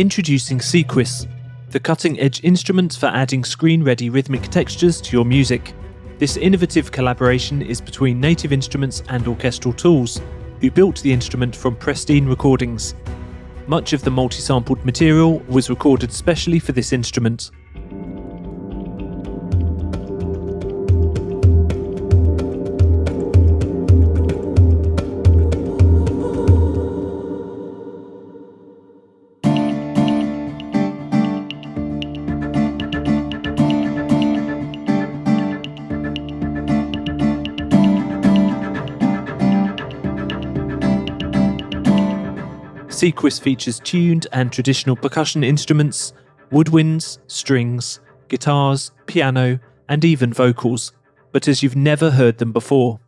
Introducing Sequis, the cutting-edge instrument for adding screen-ready rhythmic textures to your music. This innovative collaboration is between Native Instruments and Orchestral Tools, who built the instrument from pristine recordings. Much of the multi-sampled material was recorded specially for this instrument. Sequis features tuned and traditional percussion instruments, woodwinds, strings, guitars, piano, and even vocals, but as you've never heard them before.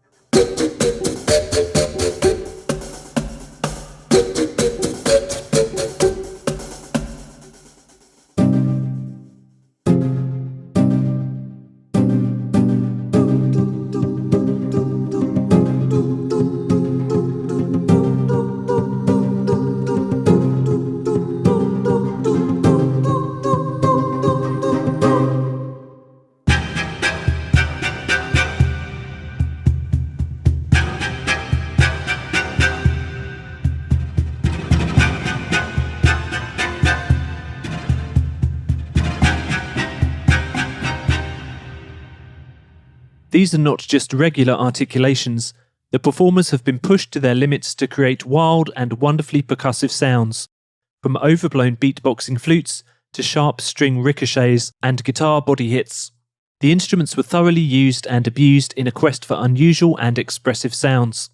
These are not just regular articulations. The performers have been pushed to their limits to create wild and wonderfully percussive sounds, from overblown beatboxing flutes to sharp string ricochets and guitar body hits. The instruments were thoroughly used and abused in a quest for unusual and expressive sounds.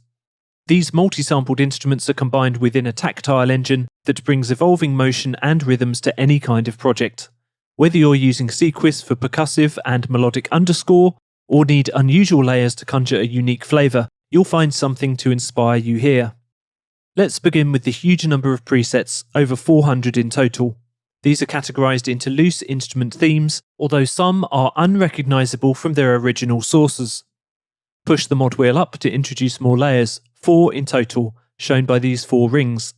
These multi-sampled instruments are combined within a tactile engine that brings evolving motion and rhythms to any kind of project. Whether you're using Sequis for percussive and melodic underscore, or need unusual layers to conjure a unique flavour, you'll find something to inspire you here. Let's begin with the huge number of presets, over 400 in total. These are categorised into loose instrument themes, although some are unrecognisable from their original sources. Push the Modwheel up to introduce more layers, 4 in total, shown by these 4 rings.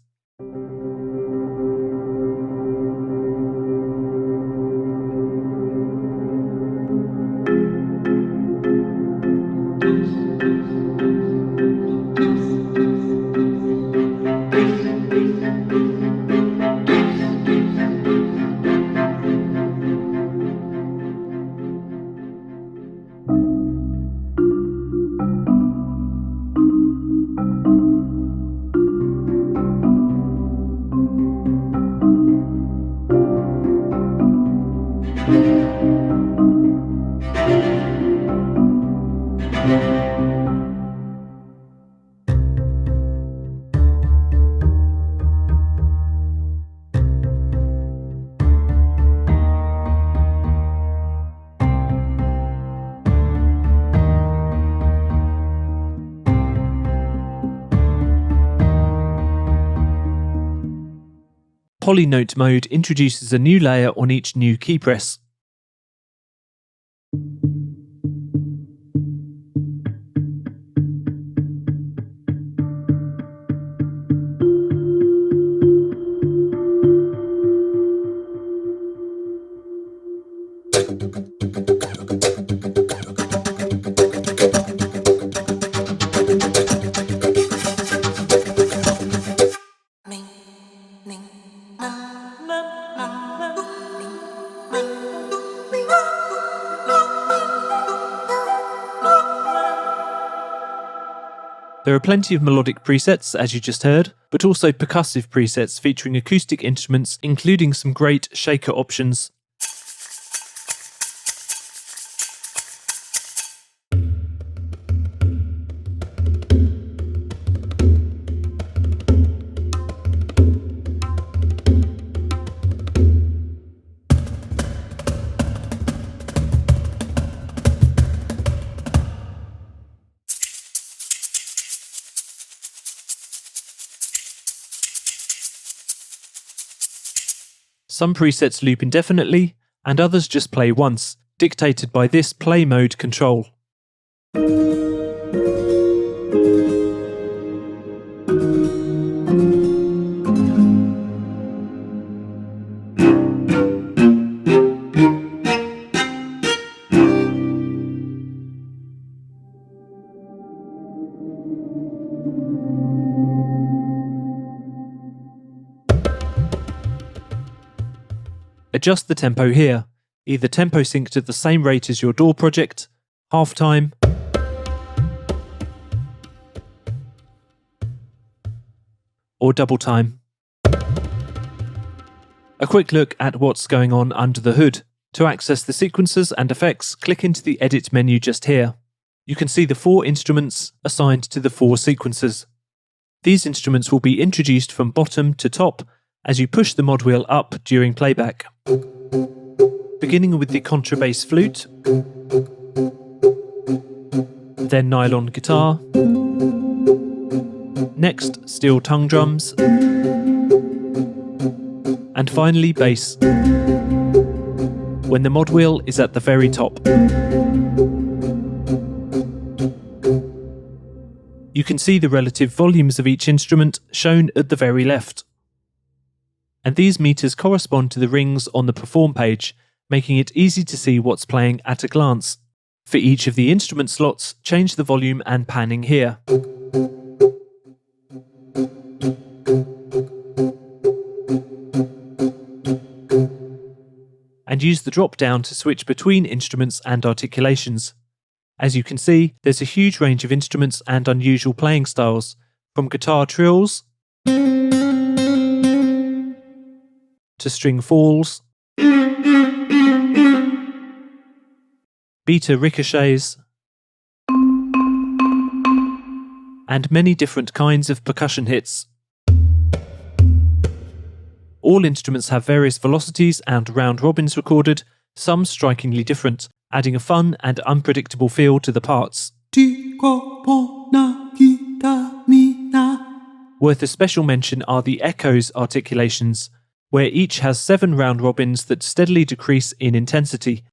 Polynote mode introduces a new layer on each new key press. There are plenty of melodic presets, as you just heard, but also percussive presets featuring acoustic instruments, including some great shaker options. Some presets loop indefinitely, and others just play once, dictated by this play mode control. Adjust the tempo here, either tempo synced at the same rate as your DAW project, half time, or double time. A quick look at what's going on under the hood. To access the sequencers and effects, click into the Edit menu just here. You can see the 4 instruments assigned to the 4 sequencers. These instruments will be introduced from bottom to top as you push the mod wheel up during playback. Beginning with the contrabass flute, then nylon guitar, next steel tongue drums, and finally bass, when the mod wheel is at the very top. You can see the relative volumes of each instrument shown at the very left. And these meters correspond to the rings on the perform page, making it easy to see what's playing at a glance. For each of the instrument slots, change the volume and panning here. And use the drop down to switch between instruments and articulations. As you can see, there's a huge range of instruments and unusual playing styles, from guitar trills to string falls, beta ricochets, and many different kinds of percussion hits. All instruments have various velocities and round robins recorded, some strikingly different, adding a fun and unpredictable feel to the parts. Worth a special mention are the echoes articulations, where each has 7 round robins that steadily decrease in intensity.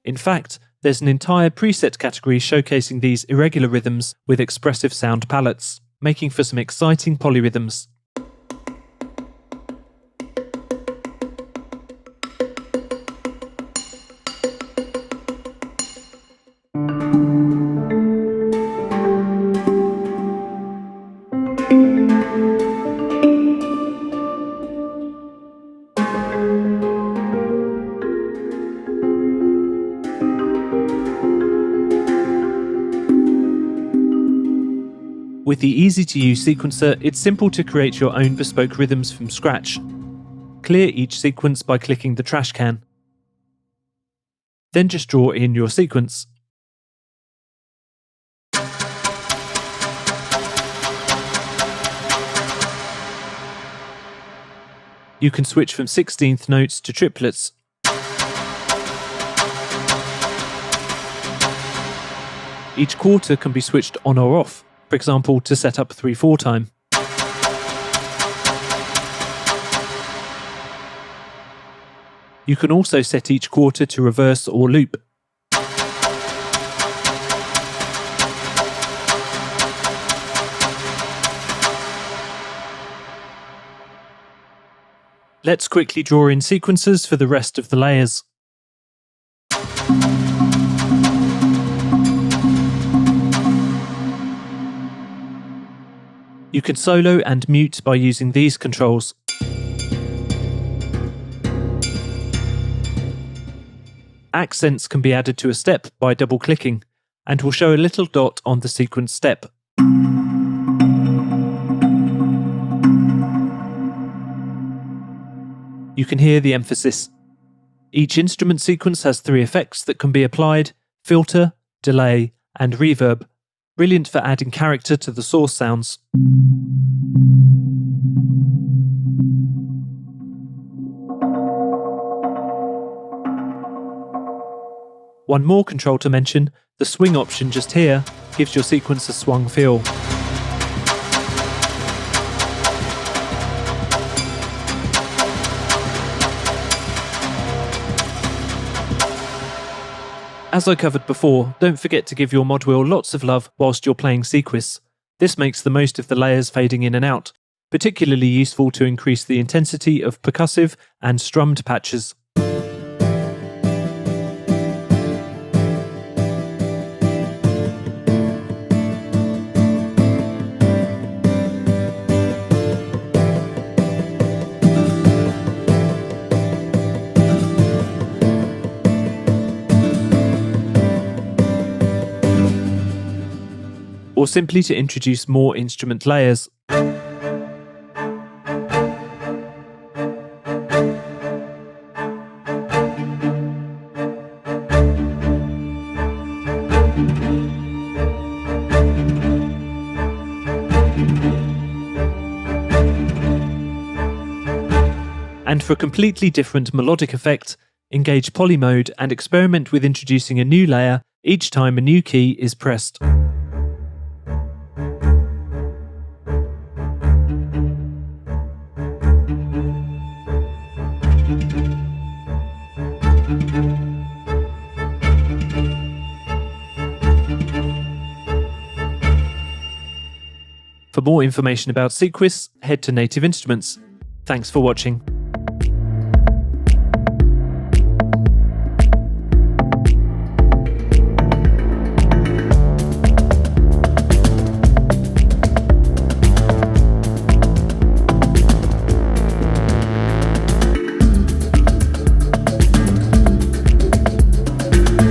In fact, there's an entire preset category showcasing these irregular rhythms with expressive sound palettes, making for some exciting polyrhythms. With the easy-to-use sequencer, it's simple to create your own bespoke rhythms from scratch. Clear each sequence by clicking the trash can. Then just draw in your sequence. You can switch from 16th notes to triplets. Each quarter can be switched on or off, for example, to set up 3/4 time. You can also set each quarter to reverse or loop. Let's quickly draw in sequences for the rest of the layers. You can solo and mute by using these controls. Accents can be added to a step by double-clicking, and will show a little dot on the sequence step. You can hear the emphasis. Each instrument sequence has 3 effects that can be applied: filter, delay, and reverb. Brilliant for adding character to the source sounds. One more control to mention, the swing option just here gives your sequence a swung feel. As I covered before, don't forget to give your Modwheel lots of love whilst you're playing Sequis. This makes the most of the layers fading in and out, particularly useful to increase the intensity of percussive and strummed patches. or simply to introduce more instrument layers. And for a completely different melodic effect, engage Poly mode and experiment with introducing a new layer each time a new key is pressed. For more information about Sequis, head to Native Instruments. Thanks for watching.